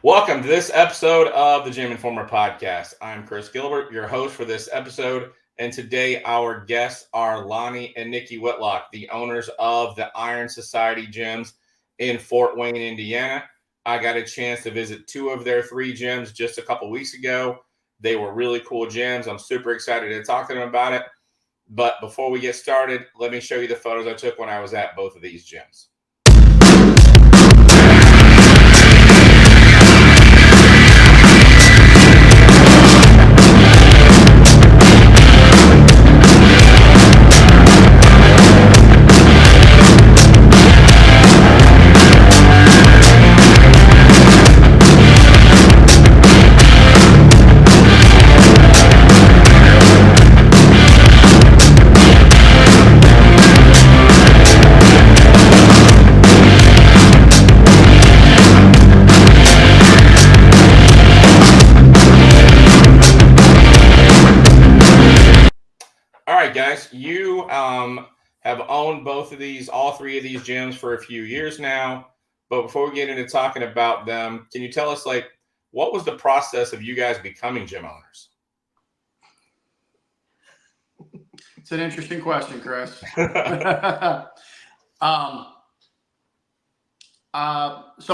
Welcome to this episode of the GymInformer podcast. I'm Chris Gilbert, your host for this episode, and today our guests are Lonnie and NIki Whitlock, the owners of the Iron Society gyms in Fort Wayne, Indiana. I got a chance to visit two of their three gyms just a couple weeks ago. They were really cool gyms. I'm super excited to talk to them about it. But before we get started, let me show you the photos I took when I was at both of these gyms. Guys, you have owned both of these, all three of these gyms for a few years now. But before we get into talking about them, can you tell us, what was the process of you guys becoming gym owners? It's an interesting question, Chris. So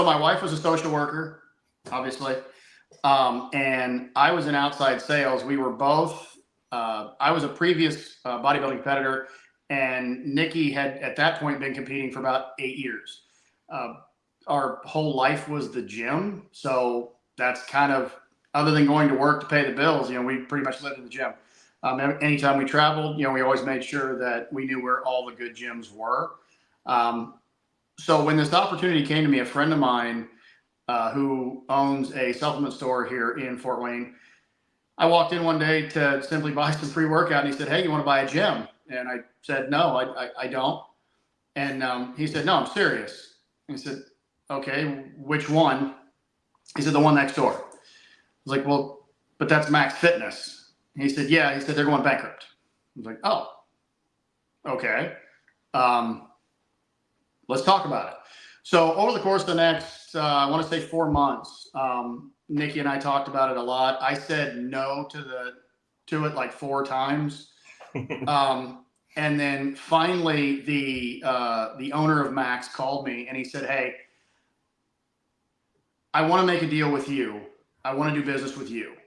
my wife was a social worker, obviously, and I was in outside sales. We were both. I was a previous bodybuilding competitor, and NIki had at that point been competing for about 8 years. Our whole life was the gym, so that's kind of, other than going to work to pay the bills, we pretty much lived in the gym. Anytime we traveled, we always made sure that we knew where all the good gyms were. So when this opportunity came to me, a friend of mine who owns a supplement store here in Fort Wayne, I walked in one day to simply buy some free workout, and he said, "Hey, you want to buy a gym?" And I said, "No, I don't." And he said, "No, I'm serious." And he said, "Okay, which one?" He said, "The one next door." I was like, "Well, but that's Max Fitness." And he said, "Yeah." He said, "They're going bankrupt." I was like, "Oh, okay. Let's talk about it." So over the course of the next, I want to say 4 months, NIki and I talked about it a lot. I said no to it like 4 times. And then finally the owner of Max called me and he said, "Hey, I want to make a deal with you. I want to do business with you."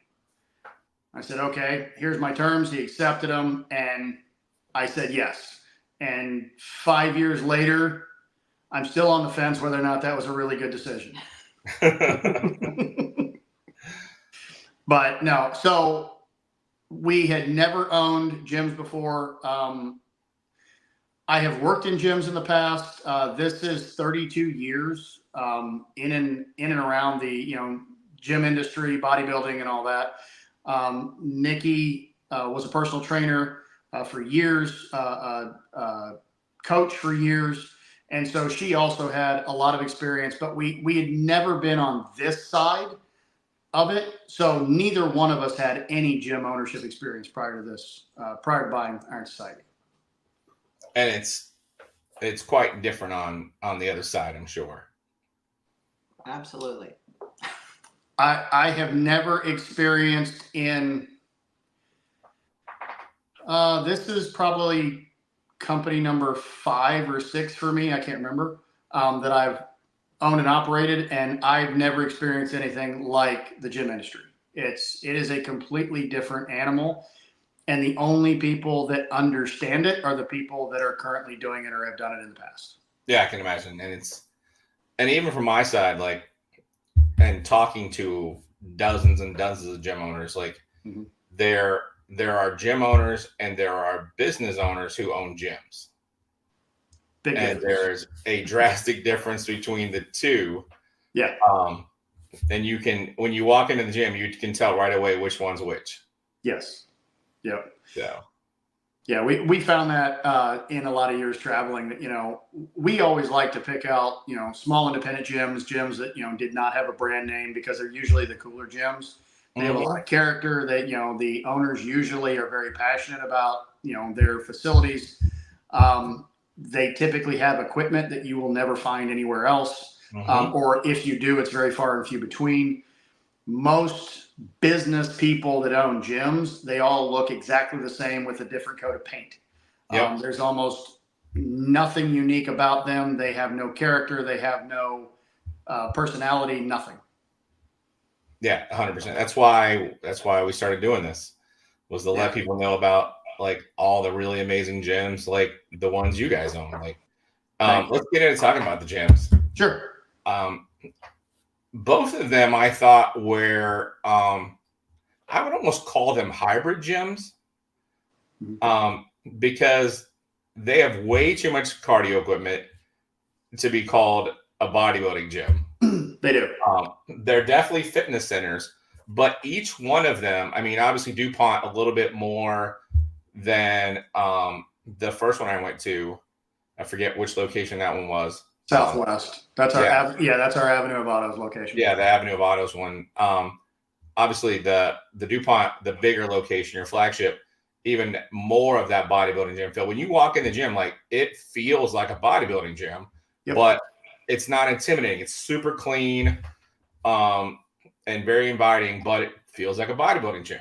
I said, "Okay, here's my terms." He accepted them and I said yes. And 5 years later, I'm still on the fence whether or not that was a really good decision. But no, so we had never owned gyms before. I have worked in gyms in the past. This is 32 years in and around the gym industry, bodybuilding, and all that. NIki was a personal trainer for years, coach for years. And so she also had a lot of experience, but we had never been on this side of it. So neither one of us had any gym ownership experience prior to this, prior to buying Iron Society. And it's quite different on the other side, I'm sure. Absolutely. I have never experienced in, this is probably company number 5 or 6 for me, I can't remember, that I've owned and operated, and I've never experienced anything like the gym industry. It is a completely different animal, and the only people that understand it are the people that are currently doing it or have done it in the past. Yeah, I can imagine. And even from my side, and talking to dozens and dozens of gym owners, there are gym owners and there are business owners who own gyms. Big and difference. There's a drastic difference between the two. Yeah. And you can, when you walk into the gym, you can tell right away which one's which. Yes. Yep. So. Yeah, we found that in a lot of years traveling that, we always like to pick out, small independent gyms that, did not have a brand name because they're usually the cooler gyms. They have a lot of character that, the owners usually are very passionate about, their facilities. They typically have equipment that you will never find anywhere else. or if you do, it's very far and few between. Most business people that own gyms, they all look exactly the same with a different coat of paint. Yep. There's almost nothing unique about them. They have no character. They have no personality, nothing. Yeah, 100%. That's why we started doing this, was to let people know about like all the really amazing gyms, like the ones you guys own. Like, let's get into talking about the gyms. Sure. Both of them, I thought, were I would almost call them hybrid gyms, because they have way too much cardio equipment to be called a bodybuilding gym. They do. They're definitely fitness centers, but each one of them, I mean, obviously DuPont a little bit more than the first one I went to. I forget which location that one was. Southwest. That's our that's our Avenue of Autos location. Yeah, the Avenue of Autos one. Obviously the DuPont, the bigger location, your flagship, even more of that bodybuilding gym feel. When you walk in the gym, like it feels like a bodybuilding gym, but it's not intimidating. It's super clean, and very inviting, but it feels like a bodybuilding gym.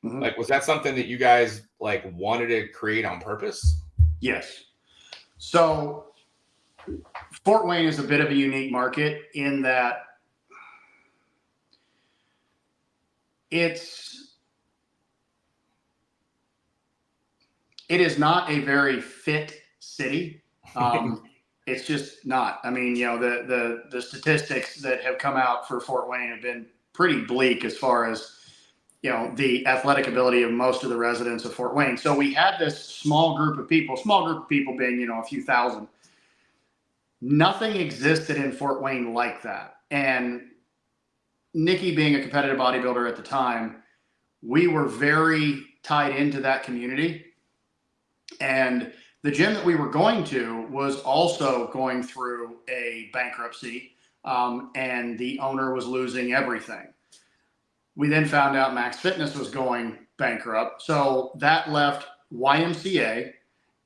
Like, was that something that you guys like wanted to create on purpose? Yes. So Fort Wayne is a bit of a unique market in that it is not a very fit city. It's just not. I mean, you know, the statistics that have come out for Fort Wayne have been pretty bleak as far as, you know, the athletic ability of most of the residents of Fort Wayne. So we had this small group of people being, you know, a few thousand. Nothing existed in Fort Wayne like that. And NIki, being a competitive bodybuilder at the time, we were very tied into that community. And the gym that we were going to was also going through a bankruptcy, and the owner was losing everything. We then found out Max Fitness was going bankrupt. So that left YMCA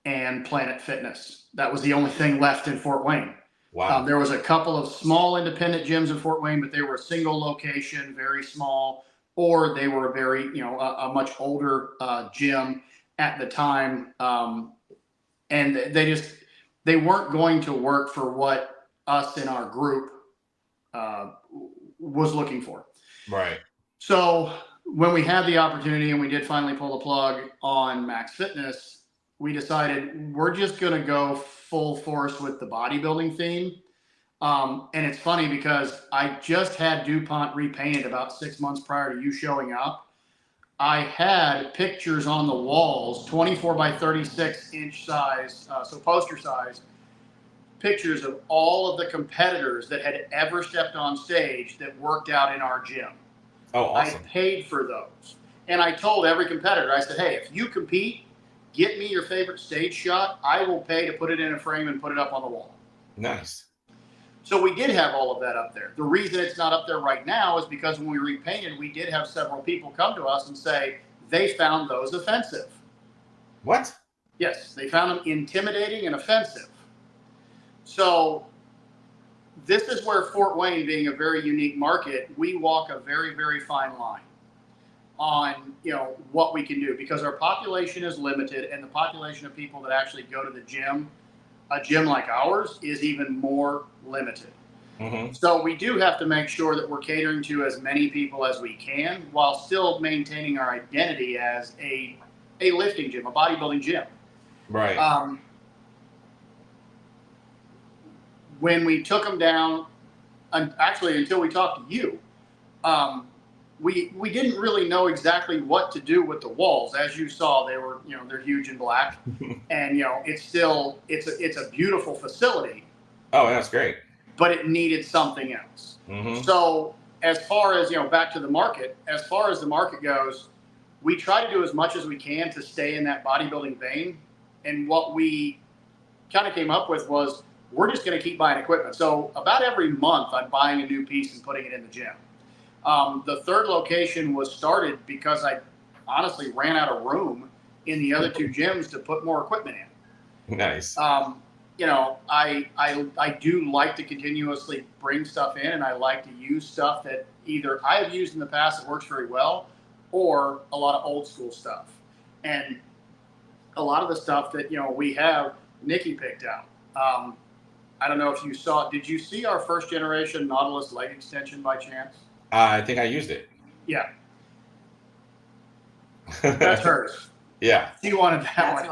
and Planet Fitness. That was the only thing left in Fort Wayne. Wow. There was a couple of small independent gyms in Fort Wayne, but they were a single location, very small, or they were a very, you know, a much older gym at the time. And they weren't going to work for what us in our group was looking for. Right. So when we had the opportunity and we did finally pull the plug on Max Fitness, we decided we're just going to go full force with the bodybuilding theme. And it's funny because I just had DuPont repainted about 6 months prior to you showing up. I had pictures on the walls, 24 by 36 inch size, so poster size, pictures of all of the competitors that had ever stepped on stage that worked out in our gym. Oh, awesome. I paid for those. And I told every competitor, I said, hey, if you compete, get me your favorite stage shot. I will pay to put it in a frame and put it up on the wall. Nice. So we did have all of that up there. The reason it's not up there right now is because when we repainted, we did have several people come to us and say they found those offensive. What? Yes, they found them intimidating and offensive. So this is where Fort Wayne, being a very unique market, we walk a very, very fine line on, you know, what we can do, because our population is limited and the population of people that actually go to the gym, a gym like ours, is even more limited. So we do have to make sure that we're catering to as many people as we can while still maintaining our identity as a lifting gym, a bodybuilding gym. Right. When we took them down, actually until we talked to you, we didn't really know exactly what to do with the walls. As you saw, they were, you know, they're huge and black, and you know, it's a beautiful facility. Oh, that's great. But it needed something else. So as far as, you know, back to the market, as far as the market goes, we try to do as much as we can to stay in that bodybuilding vein. And what we kind of came up with was, we're just going to keep buying equipment. So about every month, I'm buying a new piece and putting it in the gym. The third location was started because I honestly ran out of room in the other two gyms to put more equipment in. Nice. I do like to continuously bring stuff in, and I like to use stuff that either I have used in the past that works very well, or a lot of old school stuff. And a lot of the stuff that we have, Nikki picked out. I don't know if you saw. Did you see our first generation Nautilus leg extension by chance? I think I used it. Yeah, that's hers. Yeah, She wanted that That's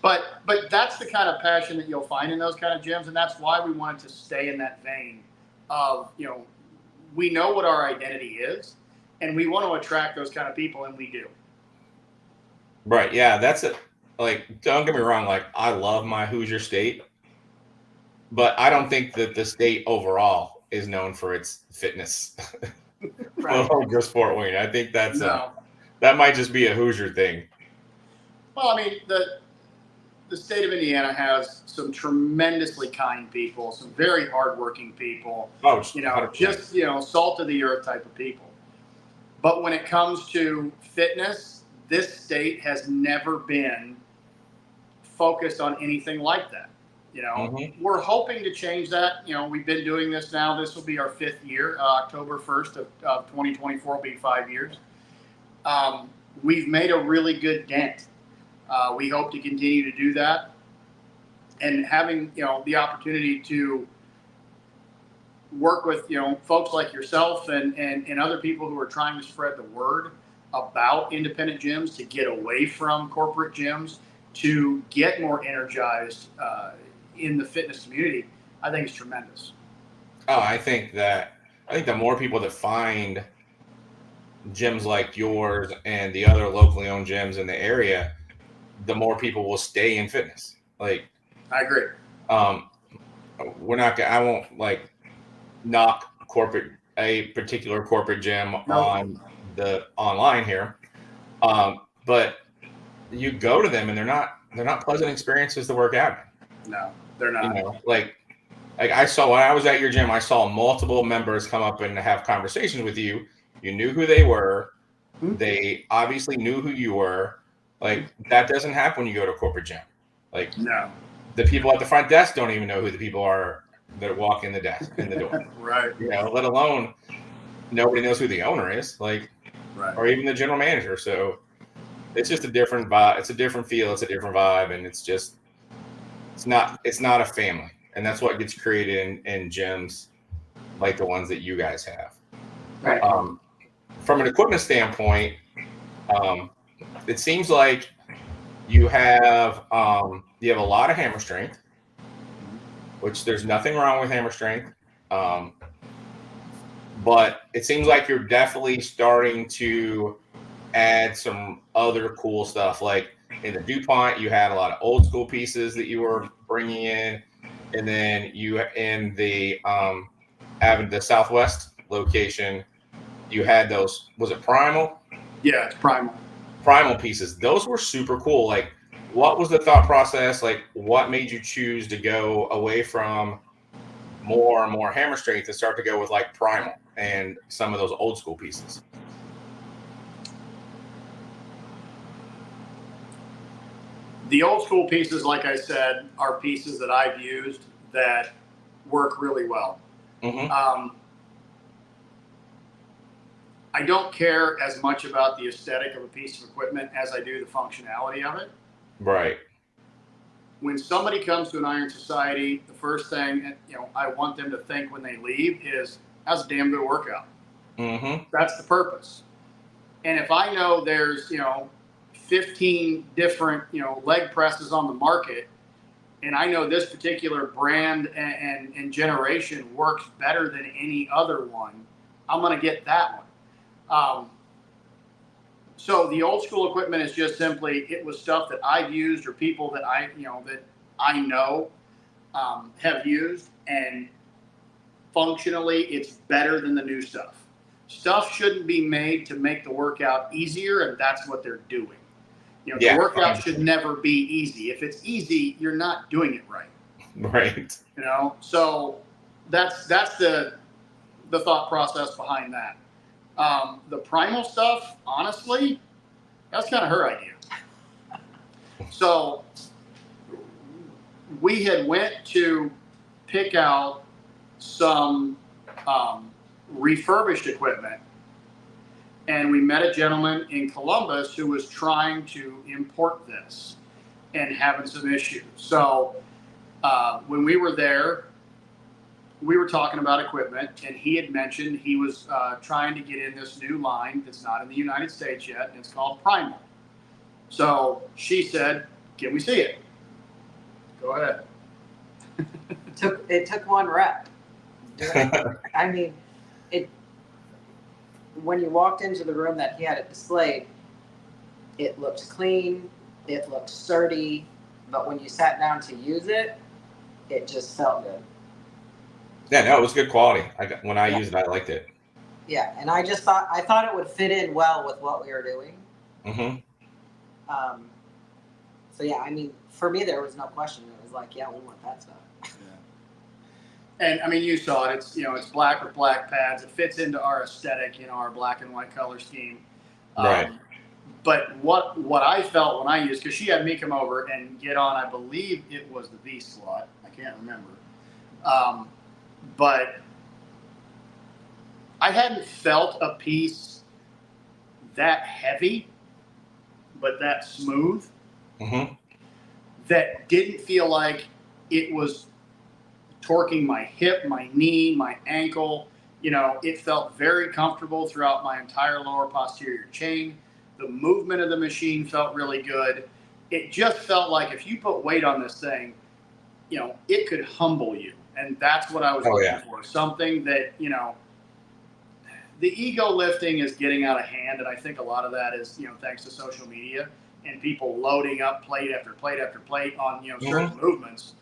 one. But that's the kind of passion that you'll find in those kind of gyms, and that's why we wanted to stay in that vein of we know what our identity is, and we want to attract those kind of people, and we do. right. Yeah, that's it. Like, don't get me wrong. Like, I love my Hoosier state, but I don't think that the state overall is known for its fitness. Right. Well, just Fort Wayne. I think that's No. that might just be a Hoosier thing. Well, I mean, the state of Indiana has some tremendously kind people, some very hardworking people. Oh, Just salt of the earth type of people. But when it comes to fitness, this state has never been focused on anything like that. We're hoping to change that. We've been doing this now. This will be our 5th year. October 1st of 2024 will be 5 years. We've made a really good dent. We hope to continue to do that, and having the opportunity to work with folks like yourself and other people who are trying to spread the word about independent gyms, to get away from corporate gyms, to get more energized in the fitness community, I think is tremendous. Oh, I think the more people that find gyms like yours and the other locally owned gyms in the area, the more people will stay in fitness. Like, I agree. I won't like knock a particular corporate gym on the online here. But you go to them and they're not pleasant experiences to work out. No, they're not. Like I saw when I was at your gym, I saw multiple members come up and have conversations with you. You knew who they were. Mm-hmm. They obviously knew who you were. Like, that doesn't happen when you go to a corporate gym. Like, No. The people at the front desk don't even know who the people are that walk in the door. Right. Let alone nobody knows who the owner is, like, Right. or even the general manager. So it's just a different vibe. It's a different feel. It's a different vibe, and it's not a family, and that's what gets created in gyms like the ones that you guys have. Right. From an equipment standpoint, it seems like you have a lot of hammer strength, which there's nothing wrong with hammer strength. But it seems like you're definitely starting to add some other cool stuff. Like in the DuPont, you had a lot of old school pieces that you were bringing in. And then you in the Southwest location, you had those, was it Primal? Yeah, it's Primal pieces. Those were super cool. Like, what was the thought process? Like, what made you choose to go away from more and more hammer strength and start to go with like Primal and some of those old school pieces? The old school pieces, like I said, are pieces that I've used that work really well. Mm-hmm. I don't care as much about the aesthetic of a piece of equipment as I do the functionality of it. Right. When somebody comes to an Iron Society, the first thing I want them to think when they leave is, "That's a damn good workout." Mm-hmm. That's the purpose. And if I know there's 15 different leg presses on the market, and I know this particular brand and generation works better than any other one, I'm going to get that one. So the old school equipment is just simply, it was stuff that I've used or people that I know have used, and functionally it's better than the new stuff. Stuff shouldn't be made to make the workout easier, and that's what they're doing. The workout should never be easy. If it's easy, you're not doing it right. Right. So that's the thought process behind that. The Primal stuff, honestly, that's kind of her idea. So we had went to pick out some refurbished equipment, and we met a gentleman in Columbus who was trying to import this and having some issues. So when we were there, we were talking about equipment, and he had mentioned he was trying to get in this new line that's not in the United States yet, and it's called Primal. So she said, "Can we see it?" Go ahead. It took one rep. I mean, when you walked into the room that he had it displayed, it looked clean, it looked sturdy, but when you sat down to use it, it just felt good. Yeah, no, it was good quality. When I used it, I liked it. Yeah, and I thought it would fit in well with what we were doing. Mm-hmm. So yeah, I mean, for me, there was no question. It was like, yeah, we want that stuff. And I mean, you saw it. It's black with black pads. It fits into our aesthetic, our black and white color scheme. Right. But what I felt when I used, because she had me come over and get on, I believe it was the V slot. I can't remember. But I hadn't felt a piece that heavy, but that smooth. Mm-hmm. That didn't feel like it was torquing my hip, my knee, my ankle. It felt very comfortable throughout my entire lower posterior chain. The movement of the machine felt really good. It just felt like if you put weight on this thing, it could humble you. And that's what I was looking for. Something that, the ego lifting is getting out of hand. And I think a lot of that is, thanks to social media and people loading up plate after plate after plate on, certain movements.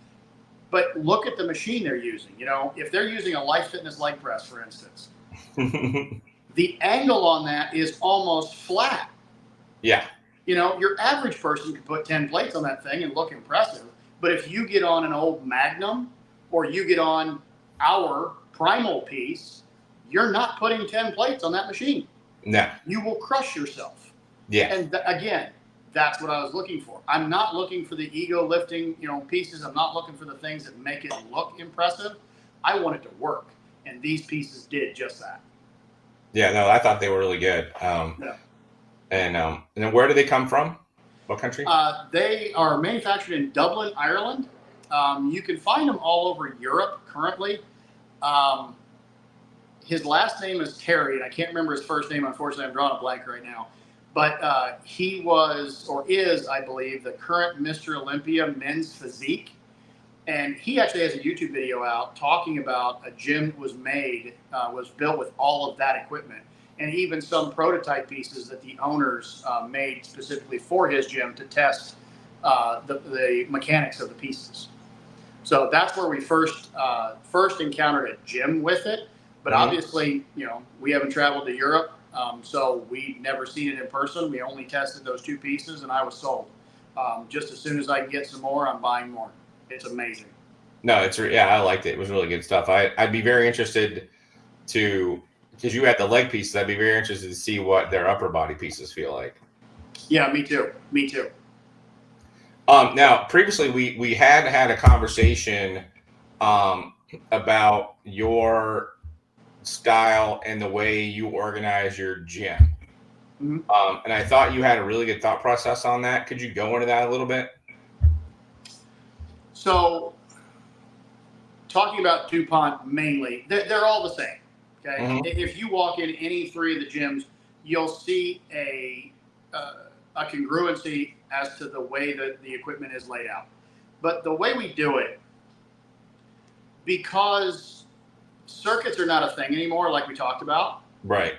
But look at the machine they're using. If they're using a Life Fitness leg press, for instance, the angle on that is almost flat. Yeah. Your average person could put 10 plates on that thing and look impressive. But if you get on an old Magnum or you get on our Primal piece, you're not putting 10 plates on that machine. No. You will crush yourself. Yeah. And again, that's what I was looking for. I'm not looking for the ego lifting, pieces. I'm not looking for the things that make it look impressive. I want it to work. And these pieces did just that. Yeah, no, I thought they were really good. Yeah. And then where do they come from? What country? They are manufactured in Dublin, Ireland. You can find them all over Europe currently. His last name is Terry, and I can't remember his first name. Unfortunately, I'm drawing a blank right now. But he was, or is, I believe, the current Mr. Olympia men's physique. And he actually has a YouTube video out talking about a gym that was built with all of that equipment. And even some prototype pieces that the owners made specifically for his gym to test the mechanics of the pieces. So that's where we first encountered a gym with it. But obviously, we haven't traveled to Europe. So we'd never seen it in person. We only tested those two pieces, and I was sold. Just as soon as I can get some more, I'm buying more. It's amazing. No, I liked it. It was really good stuff. I'd be very interested because you had the leg pieces, I'd be very interested to see what their upper body pieces feel like. Yeah, me too. Now, previously we had a conversation about your style and the way you organize your gym. Mm-hmm. And I thought you had a really good thought process on that. Could you go into that a little bit? So, talking about DuPont mainly, they're all the same. Okay, If you walk in any three of the gyms, you'll see a congruency as to the way that the equipment is laid out. But the way we do it, because circuits are not a thing anymore, like we talked about. Right.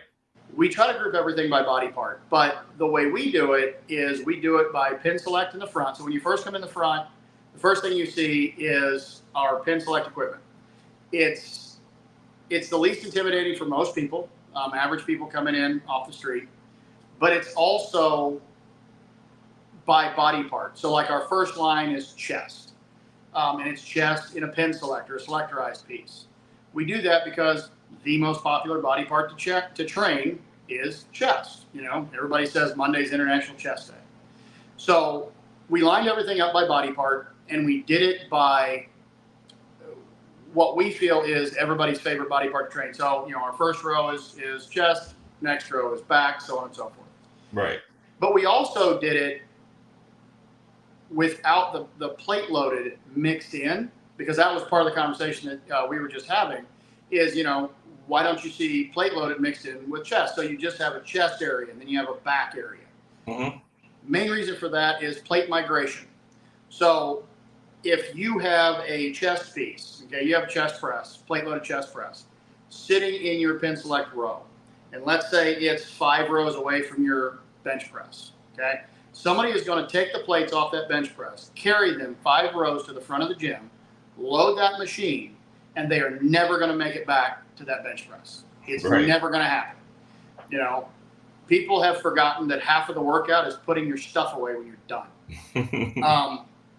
We try to group everything by body part. But the way we do it is we do it by pin select in the front. So when you first come in the front, the first thing you see is our pin select equipment. It's the least intimidating for most people, average people coming in off the street. But it's also by body part. So like our first line is chest. And it's chest in a pin selector, a selectorized piece. We do that because the most popular body part to train is chest. Everybody says Monday's International Chest Day. So we lined everything up by body part, And we did it by what we feel is everybody's favorite body part to train. So, our first row is chest, next row is back, so on and so forth. Right. But we also did it without the plate loaded mixed in, because that was part of the conversation that we were just having is, why don't you see plate loaded mixed in with chest? So you just have a chest area and then you have a back area. Mm-hmm. Main reason for that is plate migration. So if you have a chest piece, okay, you have a chest press, plate loaded chest press, sitting in your pin select row, and let's say it's 5 rows away from your bench press, okay? Somebody is going to take the plates off that bench press, carry them 5 rows to the front of the gym, load that machine, and they are never going to make it back to that bench press. It's never going to happen. People have forgotten that half of the workout is putting your stuff away when you're done.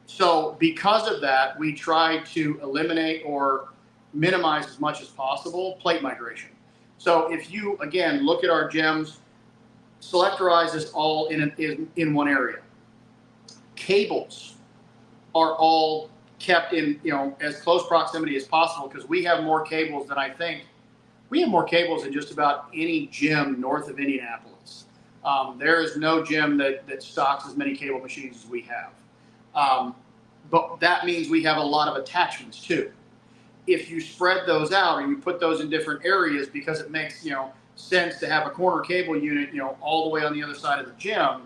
So because of that, we try to eliminate or minimize as much as possible plate migration. So if you, again, look at our gyms, selectorize is all in one area. Cables are all kept in, as close proximity as possible, because we have more cables than we have more cables than just about any gym north of Indianapolis. There is no gym that stocks as many cable machines as we have. But that means we have a lot of attachments too. If you spread those out and you put those in different areas, because it makes, sense to have a corner cable unit, all the way on the other side of the gym,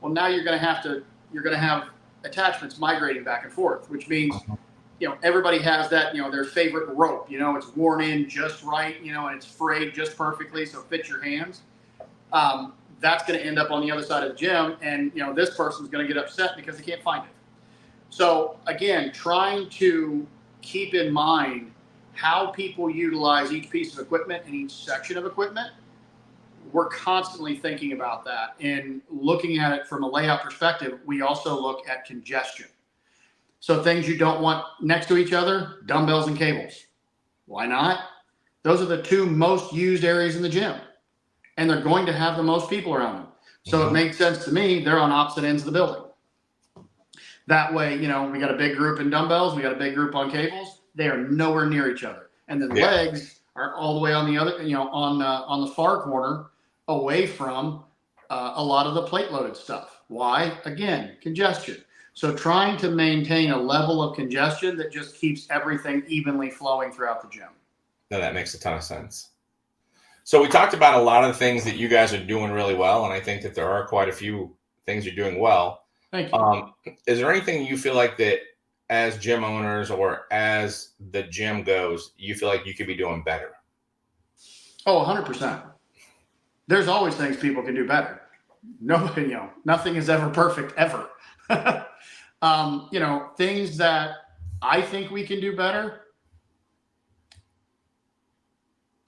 well, now you're going to have attachments migrating back and forth, which means, everybody has that, their favorite rope, it's worn in just right, and it's frayed just perfectly so it fits your hands. That's going to end up on the other side of the gym, and this person's going to get upset because they can't find it. So again, trying to keep in mind how people utilize each piece of equipment and each section of equipment. We're constantly thinking about that, and looking at it from a layout perspective. We also look at congestion. So things you don't want next to each other: dumbbells and cables. Why not? Those are the 2 most used areas in the gym, and they're going to have the most people around them. So It makes sense to me they're on opposite ends of the building. That way, we got a big group in dumbbells, we got a big group on cables. They are nowhere near each other, and then legs are all the way on the other, on the far corner, away from a lot of the plate loaded stuff. Why? Again, congestion. So trying to maintain a level of congestion that just keeps everything evenly flowing throughout the gym. No, that makes a ton of sense. So we talked about a lot of the things that you guys are doing really well, and I think that there are quite a few things you're doing well. Thank you. Is there anything you feel like that, as gym owners or as the gym goes, you feel like you could be doing better? Oh, 100%. There's always things people can do better. Nobody, nothing is ever perfect, ever. Things that I think we can do better.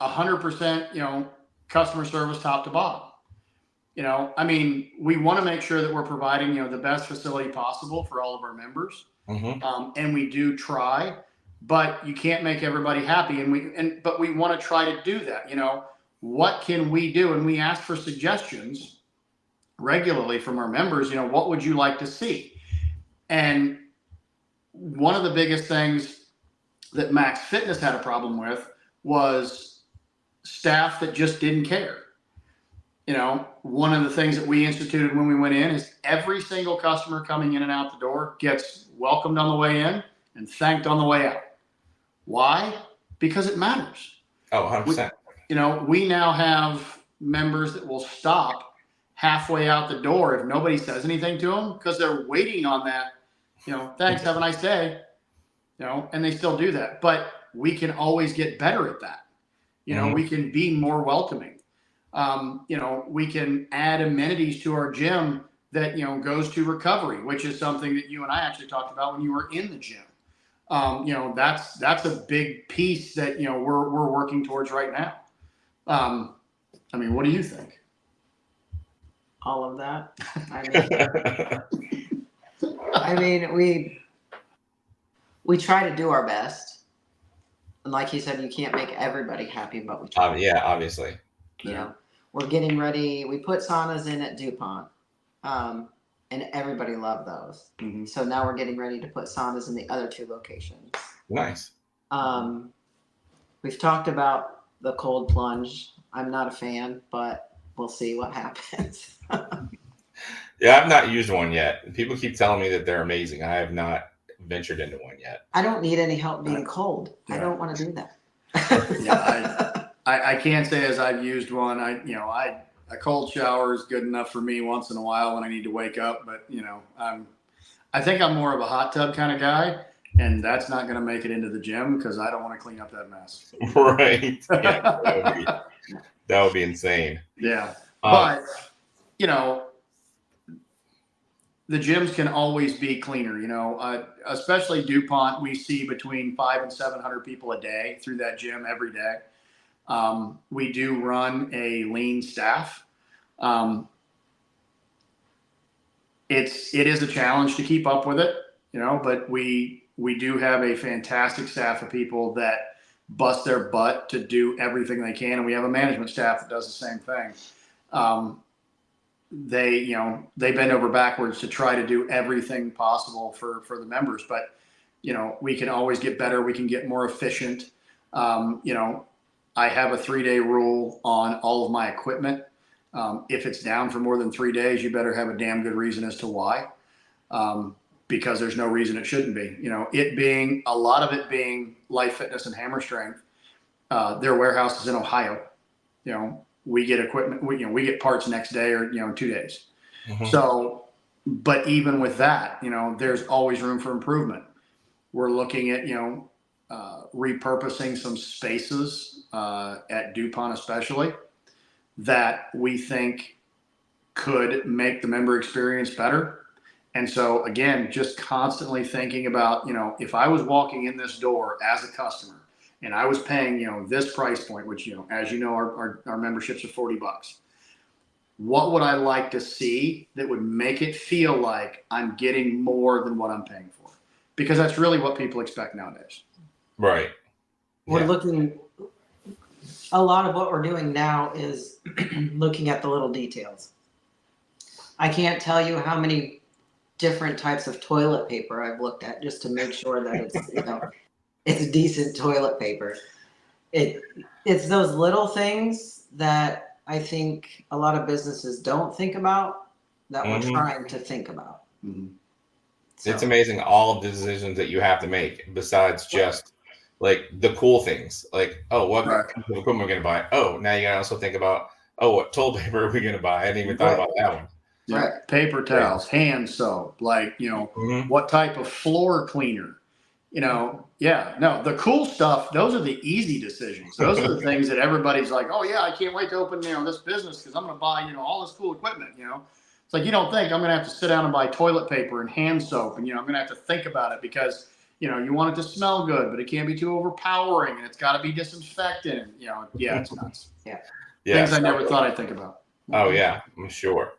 100%, customer service top to bottom. We want to make sure that we're providing, the best facility possible for all of our members. And we do try, but you can't make everybody happy. But we want to try to do that. What can we do? And we ask for suggestions regularly from our members. What would you like to see? And one of the biggest things that Max Fitness had a problem with was staff that just didn't care. One of the things that we instituted when we went in is every single customer coming in and out the door gets welcomed on the way in and thanked on the way out. Why? Because it matters. Oh, 100%. We now have members that will stop halfway out the door if nobody says anything to them, because they're waiting on that, thanks, have a nice day, and they still do that. But we can always get better at that. We can be more welcoming. We can add amenities to our gym that, goes to recovery, which is something that you and I actually talked about when you were in the gym. That's a big piece that, we're working towards right now. What do you think? All of that. We try to do our best. And like you said, you can't make everybody happy, but we try. Yeah, obviously. We're getting ready. We put saunas in at DuPont. and everybody loved those. Mhm. So now we're getting ready to put saunas in the other 2 locations. Nice. We've talked about the cold plunge. I'm not a fan, but we'll see what happens. Yeah, I've not used one yet. People keep telling me that they're amazing. I have not ventured into one yet. I don't need any help being cold. I don't want to do that. Yeah, I can't say as I've used one. A cold shower is good enough for me once in a while when I need to wake up. But I think I'm more of a hot tub kind of guy, and that's not going to make it into the gym because I don't want to clean up that mess. Right. Yeah, that would be insane. Yeah, but the gyms can always be cleaner. Especially DuPont, we see between 500 and 700 people a day through that gym every day. We do run a lean staff. It is a challenge to keep up with it, but we do have a fantastic staff of people that bust their butt to do everything they can, and we have a management staff that does the same thing. They bend over backwards to try to do everything possible for the members, but we can always get better. We can get more efficient. I have a 3-day rule on all of my equipment. If it's down for more than 3 days, you better have a damn good reason as to why, because there's no reason it shouldn't be. A lot of it being Life Fitness and Hammer Strength. Their warehouse is in Ohio. We get equipment, we get parts next day or, 2 days. Mm-hmm. So, but even with that, there's always room for improvement. We're looking at, repurposing some spaces at DuPont, especially, that we think could make the member experience better. And so again, just constantly thinking about, if I was walking in this door as a customer, and I was paying, this price point, which, as you know, our memberships are $40. What would I like to see that would make it feel like I'm getting more than what I'm paying for? Because that's really what people expect nowadays. Right. We're looking, a lot of what we're doing now is looking at the little details. I can't tell you how many different types of toilet paper I've looked at just to make sure that it's, it's decent toilet paper. It's those little things that I think a lot of businesses don't think about that we're trying to think about. Mm-hmm. So, it's amazing all of the decisions that you have to make besides just like the cool things. Like, oh, what piece of equipment are we going to buy? Oh, now you got to also think about, what toilet paper are we going to buy? I hadn't even thought about that one. Yeah. Right. Paper towels, hand soap, what type of floor cleaner, the cool stuff, those are the easy decisions. Those are the things that everybody's like, oh yeah, I can't wait to open, this business because I'm going to buy, all this cool equipment, It's like, you don't think I'm going to have to sit down and buy toilet paper and hand soap and, I'm going to have to think about it because, you want it to smell good, but it can't be too overpowering and it's got to be disinfectant. It's nuts. Yeah. Things I never thought I'd think about. Oh yeah, I'm sure.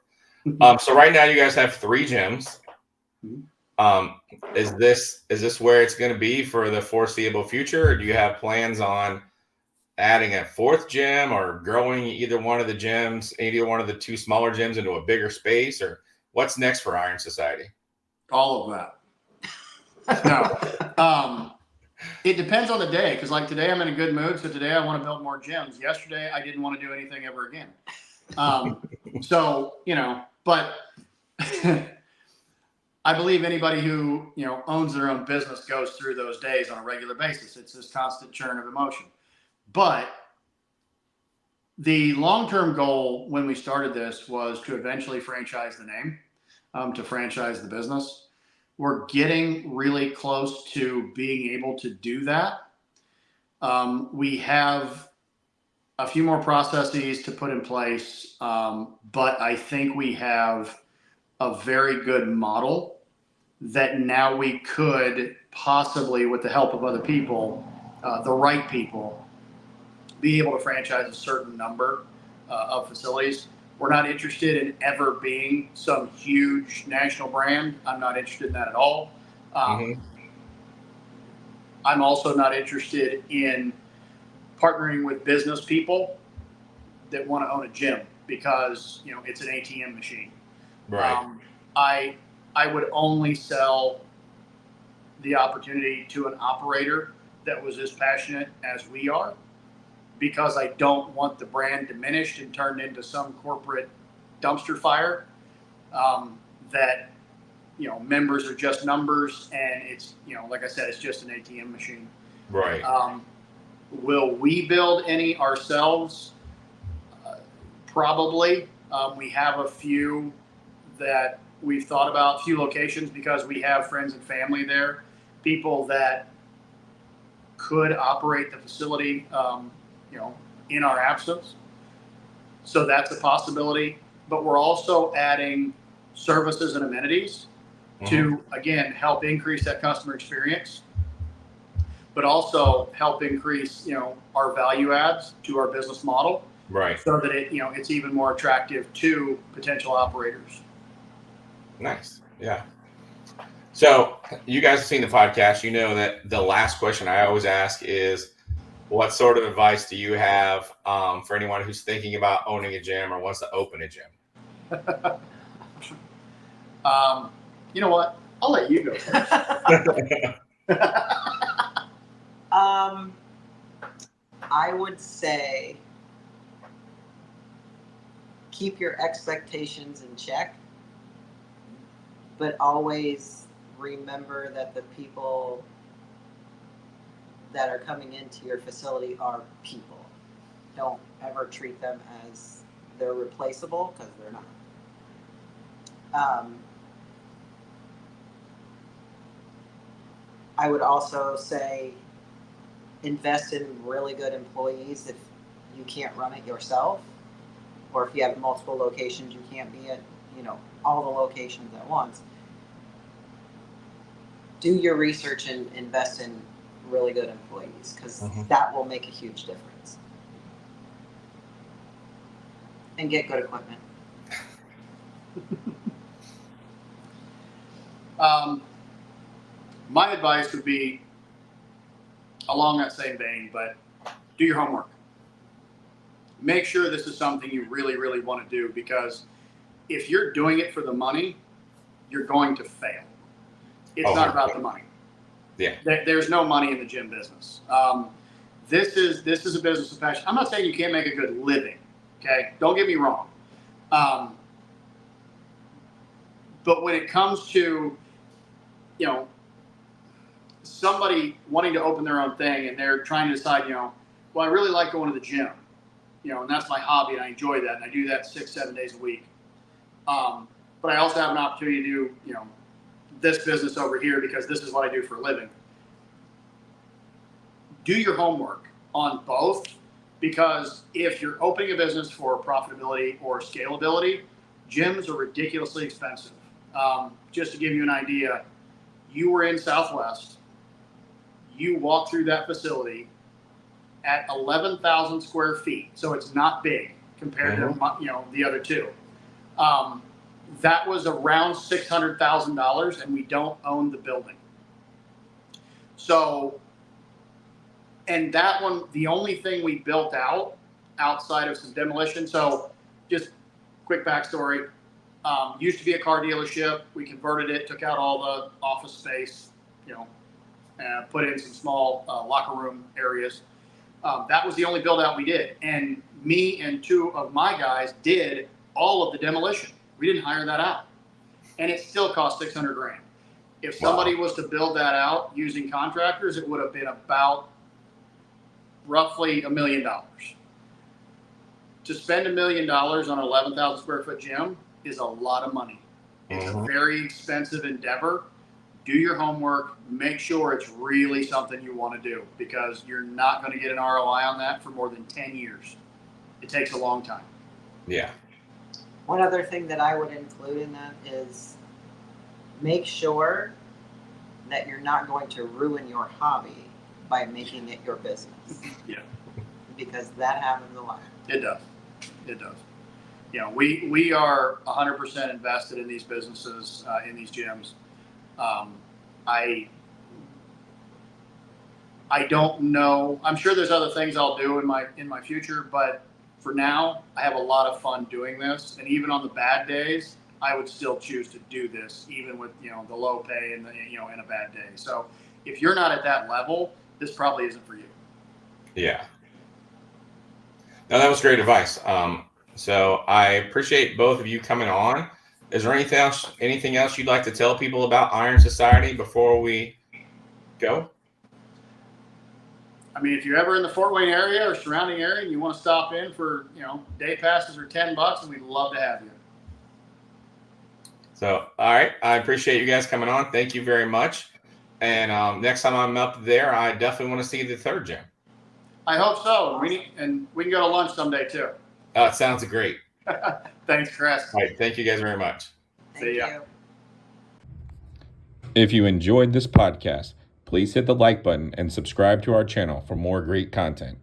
So right now you guys have 3 gyms. Is this where it's going to be for the foreseeable future, or do you have plans on adding a 4th gym or growing either one of the gyms, either one of the 2 smaller gyms into a bigger space, or what's next for Iron Society? All of that. No. It depends on the day, because like today I'm in a good mood, so today I want to build more gyms. Yesterday I didn't want to do anything ever again. But I believe anybody who, owns their own business goes through those days on a regular basis. It's this constant churn of emotion. But the long-term goal when we started this was to eventually franchise the name, to franchise the business. We're getting really close to being able to do that. We have a few more processes to put in place, but I think we have a very good model that now we could possibly, with the help of other people, the right people, be able to franchise a certain number of facilities. We're not interested in ever being some huge national brand. I'm not interested in that at all. I'm also not interested in partnering with business people that want to own a gym because, it's an ATM machine. Right. I would only sell the opportunity to an operator that was as passionate as we are, because I don't want the brand diminished and turned into some corporate dumpster fire, that, you know, members are just numbers and it's, you know, like I said, it's just an ATM machine. Right. Will we build any ourselves? Probably. We have a few that we've thought about, few locations, because we have friends and family there, people that could operate the facility, you know, in our absence. So that's a possibility. But we're also adding services and amenities to, again, help increase that customer experience, but also help increase, you know, our value adds to our business model. Right. So that it, you know, it's even more attractive to potential operators. Nice. Yeah. So you guys have seen the podcast. You know that the last question I always ask is, what sort of advice do you have for anyone who's thinking about owning a gym or wants to open a gym? You know what? I'll let you go first. I would say keep your expectations in check, but always remember that the people that are coming into your facility are people. Don't ever treat them as they're replaceable, because they're not. I would also say invest in really good employees if you can't run it yourself, or if you have multiple locations, you can't be at, you know, all the locations at once. Do your research and invest in really good employees, because that will make a huge difference. And get good equipment. My advice would be along that same vein, but do your homework. Make sure this is something you really, really want to do, because if you're doing it for the money, you're going to fail. It's not about the money. Yeah. There's no money in the gym business. This is a business of passion. I'm not saying you can't make a good living. Okay, don't get me wrong. But when it comes to, you know, somebody wanting to open their own thing and they're trying to decide, you know, well, I really like going to the gym, you know, and that's my hobby and I enjoy that and I do that 6-7 days a week. But I also have an opportunity to do, you know, this business over here because this is what I do for a living. Do your homework on both, because if you're opening a business for profitability or scalability, gyms are ridiculously expensive. Just to give you an idea, you were in Southwest, you walk through that facility at 11,000 square feet, so it's not big compared to, you know, the other two. That was around $600,000, and we don't own the building. So, and that one, the only thing we built out outside of some demolition. So, just quick backstory. Used to be a car dealership. We converted it, took out all the office space, you know, and put in some small locker room areas. That was the only build out we did. And me and two of my guys did all of the demolition. We didn't hire that out. And it still cost $600,000. If somebody was to build that out using contractors, it would have been about roughly $1 million. To spend $1 million on an 11,000 square foot gym is a lot of money. It's a very expensive endeavor. Do your homework. Make sure it's really something you want to do, because you're not going to get an ROI on that for more than 10 years. It takes a long time. Yeah. One other thing that I would include in that is make sure that you're not going to ruin your hobby by making it your business. Yeah. Because that happens a lot. It does. It does. You know, we are 100% invested in these businesses, in these gyms. I don't know. I'm sure there's other things I'll do in my future, but for now, I have a lot of fun doing this. And even on the bad days, I would still choose to do this, even with, the low pay and in a bad day. So if you're not at that level, this probably isn't for you. Yeah. No, that was great advice. So I appreciate both of you coming on. Is there anything else you'd like to tell people about Iron Society before we go? I mean, if you're ever in the Fort Wayne area or surrounding area and you want to stop in for, day passes or $10, and we'd love to have you. So, all right. I appreciate you guys coming on. Thank you very much. And next time I'm up there, I definitely want to see the third gym. I hope so. We can go to lunch someday too. It sounds great. Thanks, Chris. All right. Thank you guys very much. See ya. If you enjoyed this podcast, please hit the like button and subscribe to our channel for more great content.